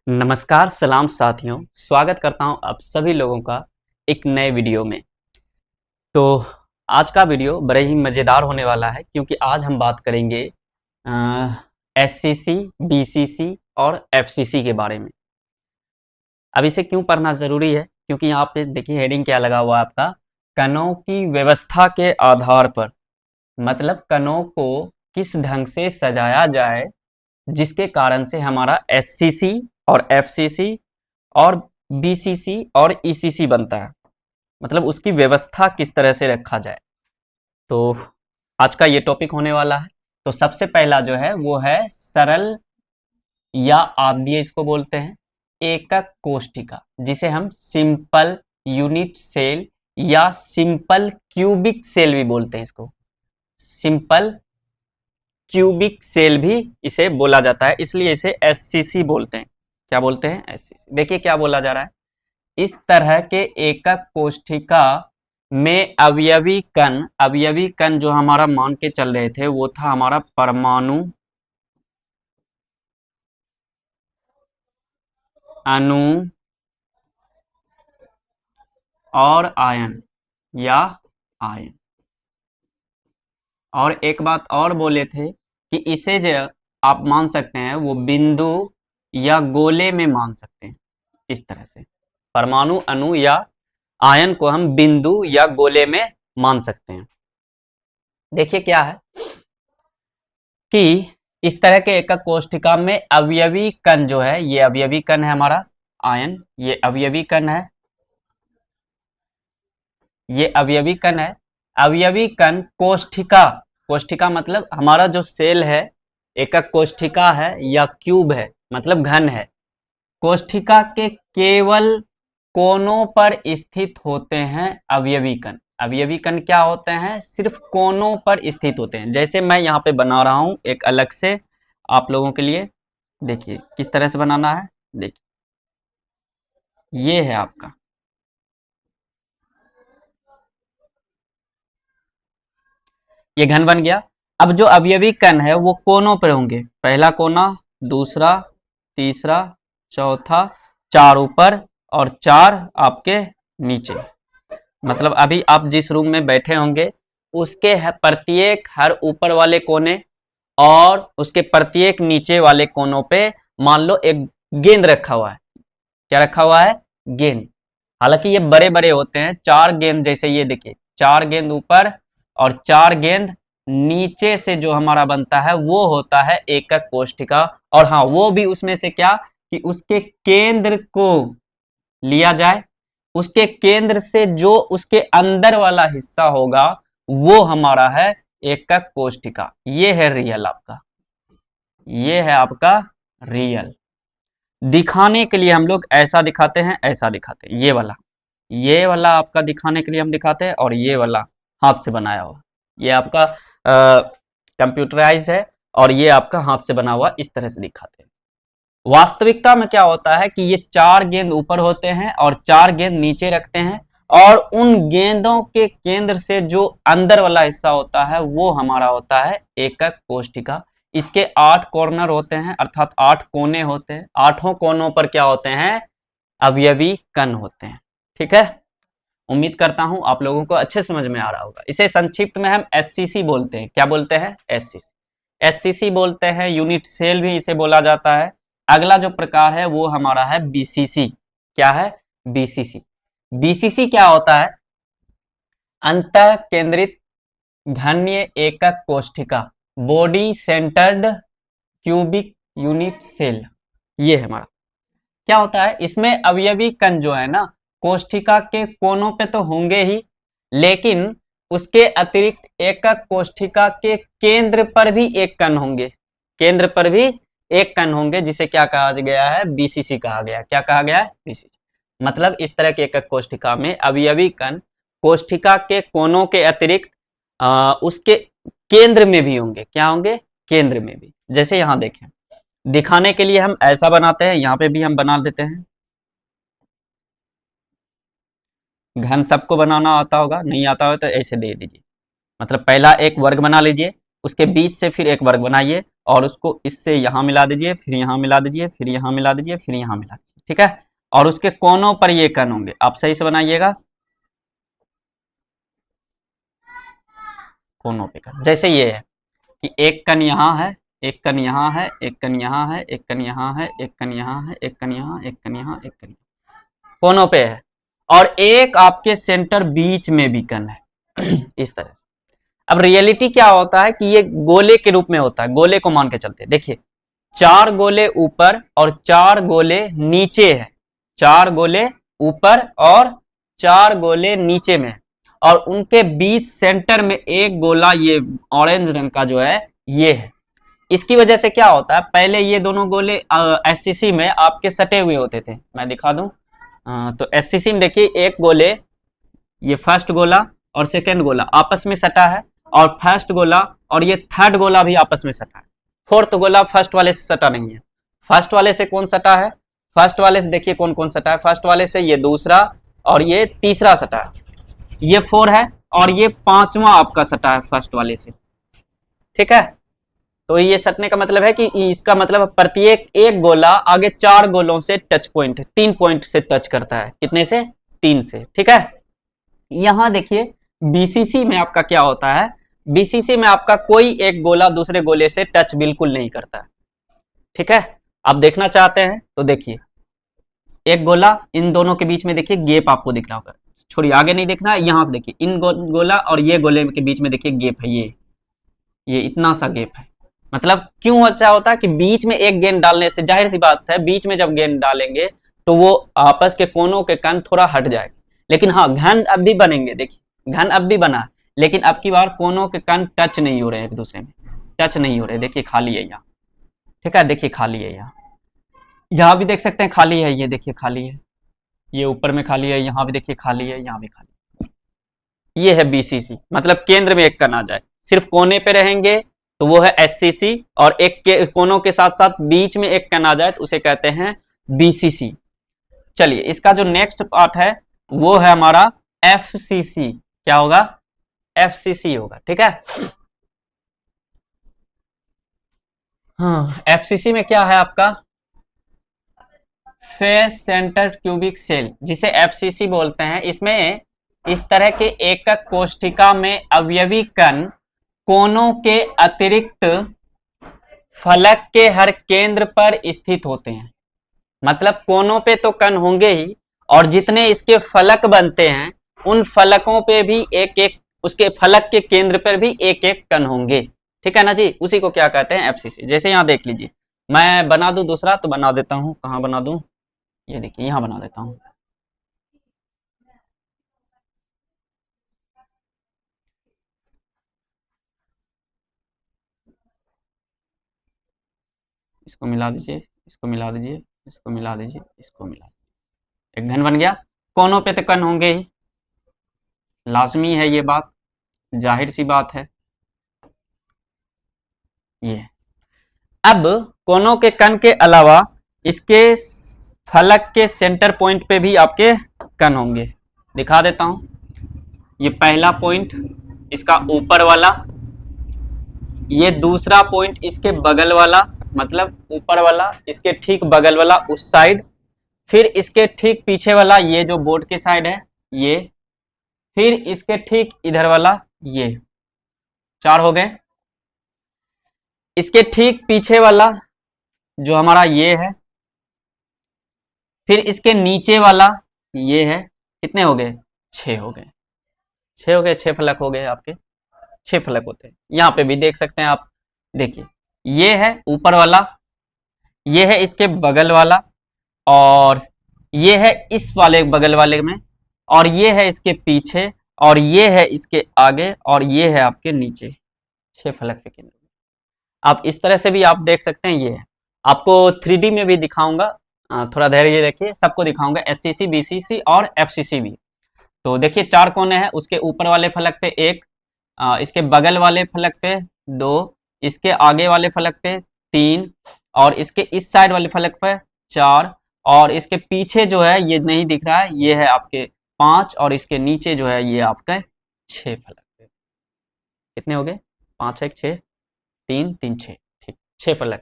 नमस्कार सलाम साथियों, स्वागत करता हूं आप सभी लोगों का एक नए वीडियो में। तो आज का वीडियो बड़े ही मज़ेदार होने वाला है क्योंकि आज हम बात करेंगे एससीसी, बीसीसी और एफसीसी के बारे में। अब इसे क्यों पढ़ना ज़रूरी है? क्योंकि यहाँ पे देखिए हेडिंग क्या लगा हुआ है आपका, कणों की व्यवस्था के आधार पर, मतलब कणों को किस ढंग से सजाया जाए जिसके कारण से हमारा एससीसी और एफसीसी और बीसीसी और ईसीसी बनता है, मतलब उसकी व्यवस्था किस तरह से रखा जाए। तो आज का ये टॉपिक होने वाला है। तो सबसे पहला जो है वो है सरल या आद्य इसको बोलते हैं एकक कोष्ठिका, जिसे हम सिंपल यूनिट सेल या सिंपल क्यूबिक सेल भी बोलते हैं। इसको सिंपल क्यूबिक सेल भी इसे बोला जाता है, इसलिए इसे एससीसी बोलते हैं। क्या बोलते हैं? एससीसी। देखिए क्या बोला जा रहा है, इस तरह के एकक कोष्ठिका में अवयवी कण जो हमारा मान के चल रहे थे वो था हमारा परमाणु, अणु और आयन या आयन। और एक बात और बोले थे कि इसे जो आप मान सकते हैं वो बिंदु या गोले में मान सकते हैं। इस तरह से परमाणु, अणु या आयन को हम बिंदु या गोले में मान सकते हैं। देखिए क्या है कि इस तरह के एकक कोष्ठिका में अवयवी कण जो है, ये अवयवी कण है हमारा आयन, ये अवयवी कण है, ये अवयवी कण है। अवयवी कण कोष्ठिका, कोष्ठिका मतलब हमारा जो सेल है एकक कोष्ठिका है या क्यूब है, मतलब घन है, कोष्ठिका के केवल कोनों पर स्थित होते हैं अवयवी कण। अवयवी कण क्या होते हैं? सिर्फ कोनों पर स्थित होते हैं। जैसे मैं यहाँ पे बना रहा हूं एक अलग से आप लोगों के लिए, देखिए किस तरह से बनाना है। देखिए ये है आपका, ये घन बन गया। अब जो अवयवी कण है वो कोनों पर होंगे, पहला कोना, दूसरा, तीसरा, चौथा, चार ऊपर और चार आपके नीचे। मतलब अभी आप जिस रूम में बैठे होंगे उसके प्रत्येक हर ऊपर वाले कोने और उसके प्रत्येक नीचे वाले कोनों पे मान लो एक गेंद रखा हुआ है। क्या रखा हुआ है? गेंद। हालांकि ये बड़े बड़े होते हैं, चार गेंद, जैसे ये देखिए चार गेंद ऊपर और चार गेंद नीचे से जो हमारा बनता है वो होता है एकक कोष्ठिका। और हाँ, वो भी उसमें से क्या कि उसके केंद्र को लिया जाए, उसके केंद्र से जो उसके अंदर वाला हिस्सा होगा वो हमारा है एकक कोष्ठिका। ये है रियल आपका, ये है आपका रियल। दिखाने के लिए हम लोग ऐसा दिखाते हैं, ऐसा दिखाते हैं, ये वाला आपका दिखाने के लिए हम दिखाते हैं, और ये वाला हाथ से बनाया हुआ, ये आपका कंप्यूटराइज है और ये आपका हाथ से बना हुआ, इस तरह से दिखाते हैं। वास्तविकता में क्या होता है कि ये चार गेंद ऊपर होते हैं और चार गेंद नीचे रखते हैं, और उन गेंदों के केंद्र से जो अंदर वाला हिस्सा होता है वो हमारा होता है एकक कोष्ठिका। इसके 8 कॉर्नर होते हैं, अर्थात 8 कोने होते हैं। आठों कोनों पर क्या होते हैं? अवयवी कण होते हैं। ठीक है, उम्मीद करता हूं आप लोगों को अच्छे समझ में आ रहा होगा। इसे संक्षिप्त में हम एससीसी बोलते हैं। क्या बोलते हैं? एससीसी, एससीसी बोलते हैं। यूनिट सेल भी इसे बोला जाता है। अगला जो प्रकार है वो हमारा है बीसीसी। क्या है? बीसीसी। बीसीसी क्या होता है? अंतः केंद्रित घन्य एकक कोष्ठिका, body centred cubic unit cell. ये है हमारा। क्या होता है इसमें? अवयवी कण जो है ना, कोष्ठिका के कोनों पे तो होंगे ही, लेकिन उसके अतिरिक्त एकक कोष्ठिका के केंद्र पर भी एक कण होंगे, केंद्र पर भी एक कण होंगे, जिसे क्या कहा गया है? बीसीसी कहा गया। क्या कहा गया है? बीसीसी। मतलब इस तरह के एकक कोष्ठिका में अवयवी कण कोष्ठिका के कोनों के अतिरिक्त उसके केंद्र में भी होंगे। क्या होंगे? केंद्र में भी। जैसे यहां देखें, दिखाने के लिए हम ऐसा बनाते हैं, यहां पे भी हम बना देते हैं। घन सबको बनाना आता होगा, नहीं आता हो तो ऐसे दे दीजिए। मतलब पहला एक वर्ग बना लीजिए, उसके बीच से फिर एक वर्ग बनाइए, और उसको इससे यहाँ मिला दीजिए, फिर यहाँ मिला दीजिए, फिर यहाँ मिला दीजिए, फिर यहाँ मिला दीजिए, ठीक है। और उसके कोनों पर ये कण होंगे, आप सही से बनाइएगा, कोनों पे कण, जैसे ये है कि एक कण यहाँ है, एक कण यहाँ है, एक कण यहाँ है, एक कण यहाँ है, एक कण यहाँ है, एक कण यहाँ, एक कण यहाँ, एक कण कोनों पे है, और एक आपके सेंटर बीच में भी कण है इस तरह। अब रियलिटी क्या होता है कि ये गोले के रूप में होता है, गोले को मान के चलते हैं। देखिए 4 गोले ऊपर और 4 गोले नीचे है, 4 गोले ऊपर और 4 गोले नीचे में है, और उनके बीच सेंटर में एक गोला ये ऑरेंज रंग का जो है ये है। इसकी वजह से क्या होता है, पहले ये दोनों गोले एससीसी में आपके सटे हुए होते थे, मैं दिखा दूं। तो एससीसी में देखिए एक गोले, ये फर्स्ट गोला और सेकेंड गोला आपस में सटा है, और फर्स्ट गोला और ये थर्ड गोला भी आपस में सटा है। फोर्थ गोला फर्स्ट वाले से सटा नहीं है। फर्स्ट वाले से कौन सटा है, फर्स्ट वाले से देखिए कौन कौन सटा है, फर्स्ट वाले से ये दूसरा और ये तीसरा सटा है, ये 4 है, और ये 5वां आपका सटा है फर्स्ट वाले से, ठीक है। तो ये सटने का मतलब है कि इसका मतलब प्रत्येक एक गोला आगे 4 गोलों से टच पॉइंट, 3 पॉइंट से टच करता है, कितने से, 3 से, ठीक है। यहां देखिए बीसीसी में आपका क्या होता है, बीसीसी में आपका कोई एक गोला दूसरे गोले से टच बिल्कुल नहीं करता, ठीक है। आप देखना चाहते हैं तो देखिए एक गोला, इन दोनों के बीच में देखिए गैप आपको दिख रहा होगा, छोड़िए आगे नहीं देखना, यहां से देखिए इन गोला और ये गोले के बीच में देखिए गैप है, ये इतना सा गैप है। मतलब क्यों अच्छा होता है कि बीच में एक गेंद डालने से, जाहिर सी बात है बीच में जब गेंद डालेंगे तो वो आपस के कोनों के कण थोड़ा हट जाएगा, लेकिन हाँ घन अब भी बनेंगे, देखिए घन अब भी बना, लेकिन अब की बार कोनों के कण टच नहीं हो रहे एक दूसरे में, टच नहीं हो रहे, देखिए खाली है यहाँ, ठीक है, देखिए खाली है यहाँ भी देख सकते हैं खाली है, ये देखिए खाली है, ये ऊपर में खाली है, यहाँ भी देखिए खाली है, यहाँ भी खाली है। ये है बीसीसी, मतलब केंद्र में एक कण आ जाए, सिर्फ कोने पे रहेंगे तो वो है एससीसी, और एक के कोनों के साथ साथ बीच में एक कण आ जाए तो उसे कहते हैं बीसीसी। चलिए इसका जो नेक्स्ट पार्ट है वो है हमारा एफसीसी, क्या होगा, एफसीसी होगा, ठीक है। हाँ एफसीसी में क्या है आपका, फेस सेंटर क्यूबिक सेल, जिसे एफसीसी बोलते हैं। इसमें इस तरह के एकक कोशिका में अवयवी कण कोनों के अतिरिक्त फलक के हर केंद्र पर स्थित होते हैं, मतलब कोनों पे तो कण होंगे ही, और जितने इसके फलक बनते हैं उन फलकों पे भी एक एक, उसके फलक के केंद्र पर भी एक एक कण होंगे, ठीक है ना जी, उसी को क्या कहते हैं, एफसीसी। जैसे यहाँ देख लीजिए, मैं बना दूं दूसरा तो बना देता हूँ, कहाँ बना दूं, ये देखिए यहाँ बना देता हूँ। इसको मिला दीजिए, इसको मिला दीजिए, इसको मिला दीजिए, इसको मिला दीजिए, एक घन बन गया। कोनों पे तो कण होंगे ही, लाजमी है ये बात, जाहिर सी बात है ये। अब कोनों के कण के अलावा इसके फलक के सेंटर पॉइंट पे भी आपके कण होंगे, दिखा देता हूं। ये पहला पॉइंट इसका ऊपर वाला, ये दूसरा पॉइंट इसके बगल वाला, मतलब ऊपर वाला, इसके ठीक बगल वाला उस साइड, फिर इसके ठीक पीछे वाला ये जो बोर्ड के साइड है ये, फिर इसके ठीक इधर वाला ये, 4 हो गए। इसके ठीक पीछे वाला जो हमारा ये है, फिर इसके नीचे वाला ये है, कितने हो गए, 6 हो गए, 6 हो गए, 6 फलक हो गए आपके, 6 फलक होते हैं। यहाँ पे भी देख सकते हैं आप, देखिए ये है ऊपर वाला, ये है इसके बगल वाला, और ये है इस वाले बगल वाले में, और ये है इसके पीछे, और ये है इसके आगे, और ये है आपके नीचे, 6 फलक के केंद्र। आप इस तरह से भी आप देख सकते हैं, ये है आपको 3D में भी दिखाऊंगा, थोड़ा धैर्य रखिए, सबको दिखाऊंगा, एससीसी बीसीसी और एफसीसी भी। तो देखिए 4 कोने हैं, उसके ऊपर वाले फलक पे 1, इसके बगल वाले फलक पे 2, इसके आगे वाले फलक पे 3, और इसके इस साइड वाले फलक पे 4, और इसके पीछे जो है ये नहीं दिख रहा है, ये है आपके 5, और इसके नीचे जो है ये आपका 6 फलक पे। कितने हो गए, 5 1 6, 3 3 6, ठीक 6 फलक।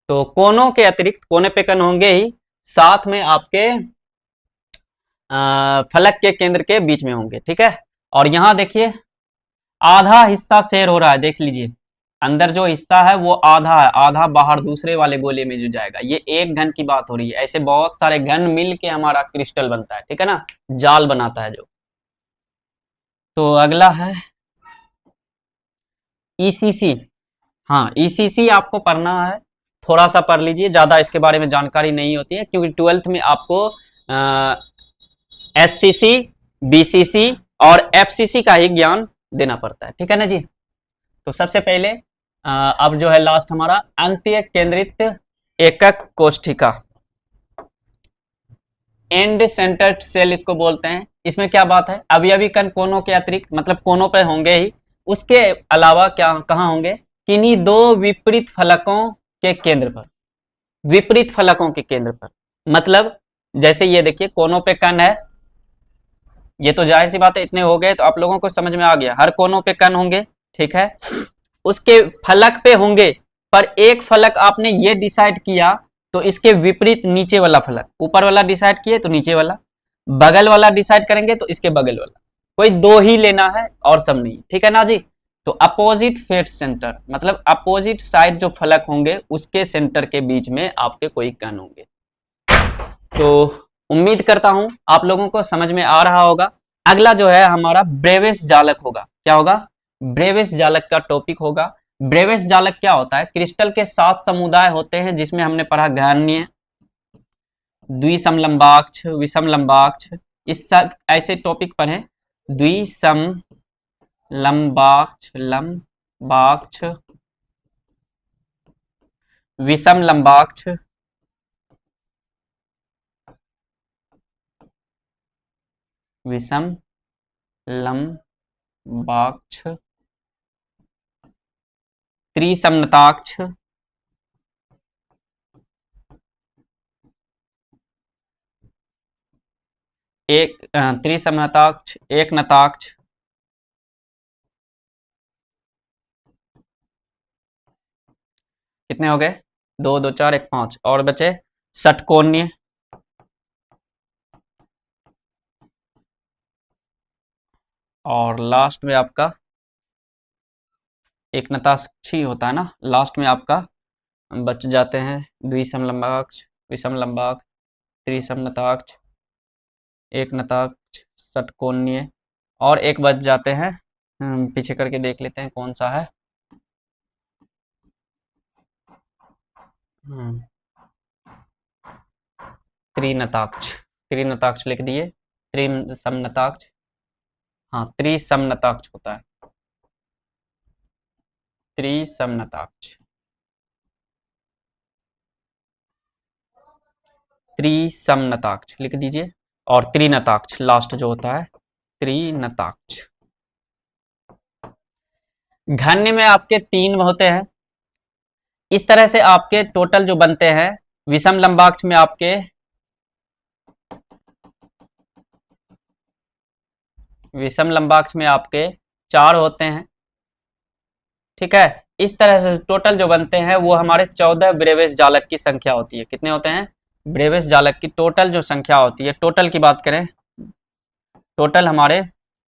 तो कोनों के अतिरिक्त कोने पे कण होंगे ही, साथ में आपके फलक के केंद्र के बीच में होंगे, ठीक है। और यहां देखिए आधा हिस्सा शेयर हो रहा है, देख लीजिए अंदर जो हिस्सा है वो आधा है, आधा बाहर दूसरे वाले गोले में जो जाएगा। ये एक घन की बात हो रही है, ऐसे बहुत सारे घन मिल के हमारा क्रिस्टल बनता है, ठीक है ना, जाल बनाता है जो। तो अगला है ईसीसी। हाँ ईसीसी आपको पढ़ना है, थोड़ा सा पढ़ लीजिए, ज्यादा इसके बारे में जानकारी नहीं होती है, क्योंकि ट्वेल्थ में आपको एससीसी, बीसीसी और एफसीसी का ही ज्ञान देना पड़ता है, ठीक है ना जी। तो सबसे पहले अब जो है लास्ट हमारा अंत्य केंद्रित एकक कोष्ठिका, एंड सेंटर्ड सेल इसको बोलते हैं। इसमें क्या बात है, अवयवी कण कोनों के अतिरिक्त, मतलब कोनों पर होंगे ही, उसके अलावा क्या कहाँ होंगे, किन्हीं दो विपरीत फलकों के केंद्र पर, विपरीत फलकों के केंद्र पर। मतलब जैसे ये देखिए कोनों पे कण है, ये तो जाहिर सी बात है, इतने हो गए तो आप लोगों को समझ में आ गया, हर कोनों पे कण होंगे, ठीक है। उसके फलक पे होंगे, पर एक फलक आपने ये डिसाइड किया तो इसके विपरीत नीचे वाला फलक, ऊपर वाला डिसाइड किए तो नीचे वाला, बगल वाला डिसाइड करेंगे तो इसके बगल वाला, कोई दो ही लेना है और सब नहीं, ठीक है ना जी। तो अपोजिट फेट सेंटर, मतलब अपोजिट साइड जो फलक होंगे उसके सेंटर के बीच में आपके कोई कण होंगे। तो उम्मीद करता हूं आप लोगों को समझ में आ रहा होगा। अगला जो है हमारा ब्रेविस जालक होगा, क्या होगा, ब्रेविस जालक का टॉपिक होगा। ब्रेविस जालक क्या होता है, क्रिस्टल के 7 समुदाय होते हैं, जिसमें हमने पढ़ा घान्य, द्विसमलंबाक्ष, विषमलंबाक्ष, इस सब ऐसे टॉपिक पढ़े। द्विसम लंबाक्ष, लंबाक्ष, विषम लंबाक्ष, विषम लंबाक्ष, त्रिसमनताक्ष, एक त्रिसमनताक्ष, एक नताक्ष, कितने हो गए, दो दो चार एक पांच, और बचे षटकोणीय, और लास्ट में आपका एक नताक्षी होता है ना, लास्ट में आपका बच जाते हैं द्विसम लंबाक्ष, विषम लंबाक्ष, त्रिसम नताक्ष, एक नताक्ष, षटकोणीय, और एक बच जाते हैं, पीछे करके देख लेते हैं कौन सा है। हम्म, त्रिनताक्ष, त्रिनताक्ष लिख दिए, त्रिसमनताक्ष, हाँ त्रिसमनताक्ष होता है, त्रिसमनताक्ष, त्रिसमनताक्ष लिख दीजिए, और त्रिनताक्ष लास्ट जो होता है, त्रिनताक्ष। घन्य में आपके 3 होते हैं, इस तरह से आपके टोटल जो बनते हैं, विषम लंबाक्ष में आपके विषम लंबाक्ष में आपके 4 होते हैं, ठीक है। इस तरह से टोटल जो बनते हैं वो हमारे 14 ब्रेविस जालक की संख्या होती है। कितने होते हैं, ब्रेविस जालक की टोटल जो संख्या होती है, टोटल की बात करें, टोटल हमारे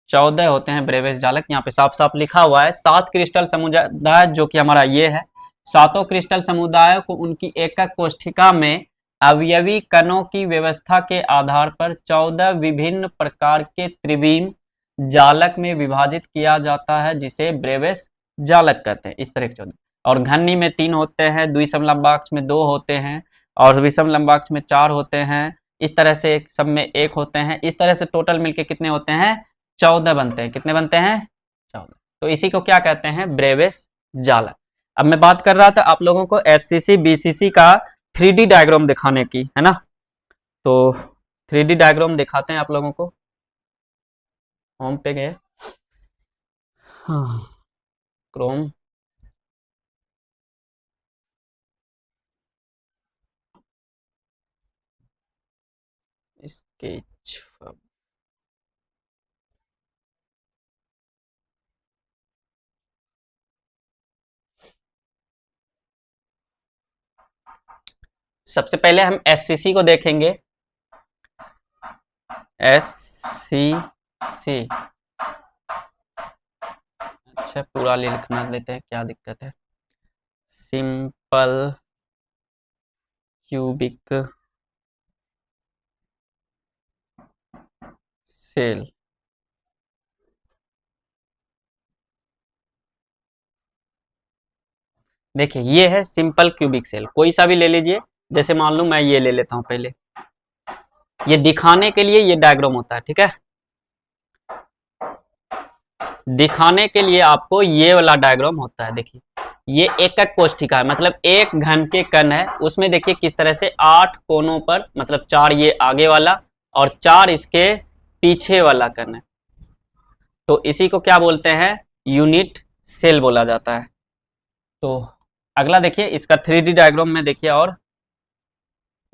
14 होते हैं ब्रेविस जालक। यहाँ पे साफ साफ लिखा हुआ है 7 क्रिस्टल समुदाय, जो कि हमारा ये है, सातों क्रिस्टल समुदायों को उनकी एकक कोष्ठिका में अवयवी कणों की व्यवस्था के आधार पर 14 विभिन्न प्रकार के त्रिविम जालक में विभाजित किया जाता है, जिसे ब्रेविस जालक कहते हैं। इस तरह के 14, और घन्नी में 3 होते हैं, द्विसम लंबाक्ष में 2 होते हैं, और विषम लंबाक्ष में 4 होते हैं। इस तरह से सब में 1 होते हैं। इस तरह से टोटल मिलके कितने होते हैं, 14 बनते हैं। कितने बनते हैं, 14। तो इसी को क्या कहते हैं, ब्रेविस जालक। अब मैं बात कर रहा था आप लोगों को एससीसी बीसीसी का 3D डायग्राम दिखाने की, है ना। तो 3D डायग्राम दिखाते हैं आप लोगों को। होम पे गए, हाँ, क्रोम, स्केच, सबसे पहले हम एससीसी को देखेंगे। एससीसी, अच्छा पूरा लिखना लेते हैं, क्या दिक्कत है। Simple cubic cell. देखिए ये है सिंपल क्यूबिक सेल, कोई सा भी ले लीजिए। जैसे मान लो मैं ये ले लेता हूं पहले, ये दिखाने के लिए ये डायग्राम होता है, ठीक है। दिखाने के लिए आपको ये वाला डायग्राम होता है। देखिए ये एक एक कोष्ठिका है, मतलब एक घन के कण है, उसमें देखिए किस तरह से 8 कोनों पर, मतलब 4 ये आगे वाला और 4 इसके पीछे वाला कण है। तो इसी को क्या बोलते हैं, यूनिट सेल बोला जाता है। तो अगला देखिए इसका 3D डायग्राम में देखिए, और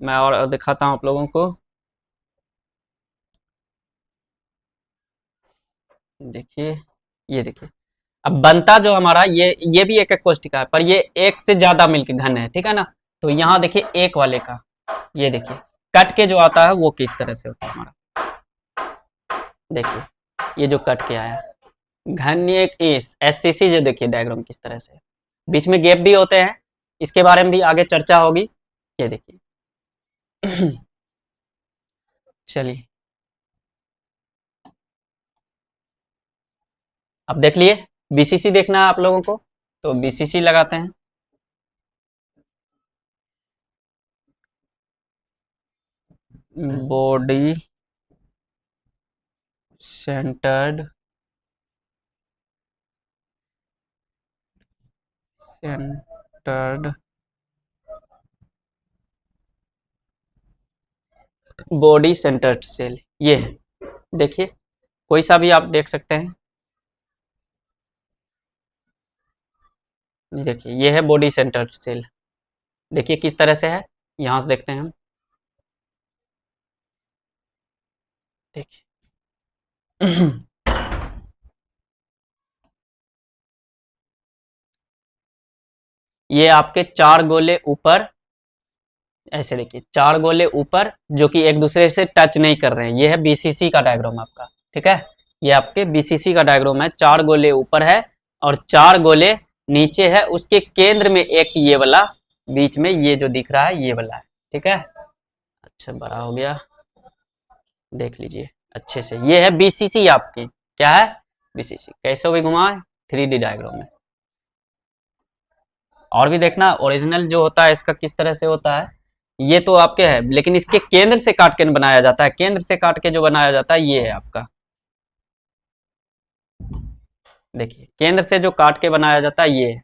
मैं और दिखाता हूं आप लोगों को। देखिए ये देखिए, अब बनता जो हमारा ये भी एक एक कोष्ठिका है, पर ये एक से ज्यादा मिलके घन है, ठीक है ना। तो यहाँ देखिए एक वाले का, ये देखिए कट के जो आता है वो किस तरह से होता है हमारा। देखिए ये जो कट के आया घन, एक एससीसी जो देखिए डायग्राम किस तरह से, बीच में गैप भी होते हैं, इसके बारे में भी आगे चर्चा होगी। ये देखिए चलिए अब देख लिए, बीसीसी देखना है आप लोगों को, तो बीसीसी लगाते हैं। Body centred body centred cell, ये है। देखिए कोई सा भी आप देख सकते हैं। देखिए ये है बॉडी सेंटर्ड सेल, देखिए किस तरह से है, यहां से देखते हैं हम। देखिए ये आपके 4 गोले ऊपर, ऐसे देखिए 4 गोले ऊपर जो कि एक दूसरे से टच नहीं कर रहे हैं, ये है बीसीसी का डायग्राम आपका, ठीक है। ये आपके बीसीसी का डायग्राम है, 4 गोले ऊपर है और 4 गोले नीचे है, उसके केंद्र में एक ये वाला, बीच में ये जो दिख रहा है ये वाला है, ठीक है। अच्छा बड़ा हो गया, देख लीजिए अच्छे से, ये है बीसीसी आपके, क्या है बीसीसी, कैसे भी घुमाए 3D डायग्राम में। और भी देखना ओरिजिनल जो होता है इसका किस तरह से होता है, ये तो आपके है, लेकिन इसके केंद्र से काट के बनाया जाता है, केंद्र से काट के जो बनाया जाता है ये है आपका। देखिए केंद्र से जो काट के बनाया जाता है ये है।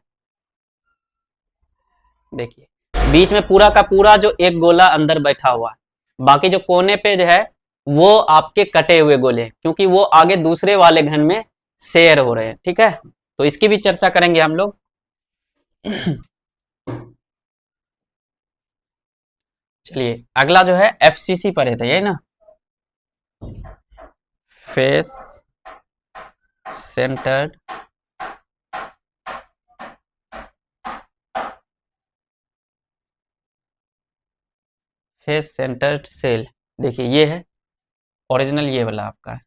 देखिए बीच में पूरा का पूरा जो एक गोला अंदर बैठा हुआ है, बाकी जो कोने पे जो है वो आपके कटे हुए गोले हैं, क्योंकि वो आगे दूसरे वाले घन में शेयर हो रहे हैं, ठीक है। तो इसकी भी चर्चा करेंगे हम लोग। चलिए अगला जो है एफसीसी पढ़े थे, यही ना, face centred face centred cell. देखिए ये है ओरिजिनल, ये वाला आपका है।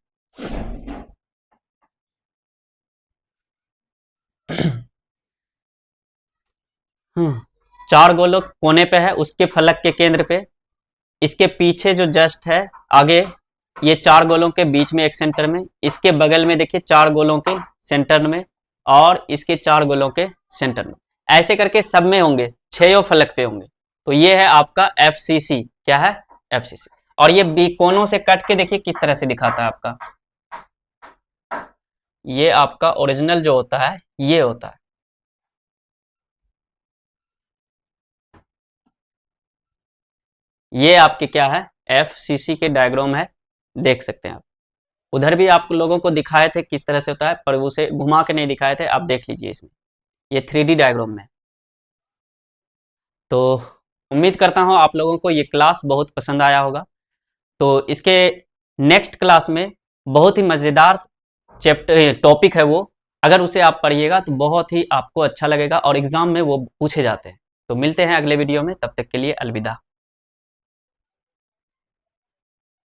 चार गोलों कोने पे है, उसके फलक के केंद्र पे, इसके पीछे जो जस्ट है आगे, ये 4 गोलों के बीच में एक सेंटर में, इसके बगल में देखिए 4 गोलों के सेंटर में, और इसके 4 गोलों के सेंटर में, ऐसे करके सब में होंगे, 6 फलक पे होंगे। तो ये है आपका एफसीसी, क्या है एफसीसी। और ये बी कोनों से कट के देखिए किस तरह से दिखाता है आपका, ये आपका ओरिजिनल जो होता है ये होता है। ये आपके क्या है एफसीसी के डायग्राम है, देख सकते हैं आप। उधर भी आप लोगों को दिखाए थे किस तरह से होता है, पर उसे घुमा के नहीं दिखाए थे, आप देख लीजिए इसमें, ये 3D डायग्राम में। तो उम्मीद करता हूँ आप लोगों को ये क्लास बहुत पसंद आया होगा। तो इसके नेक्स्ट क्लास में बहुत ही मज़ेदार चैप्टर टॉपिक है वो, अगर उसे आप पढ़िएगा तो बहुत ही आपको अच्छा लगेगा और एग्जाम में वो पूछे जाते हैं। तो मिलते हैं अगले वीडियो में, तब तक के लिए अलविदा।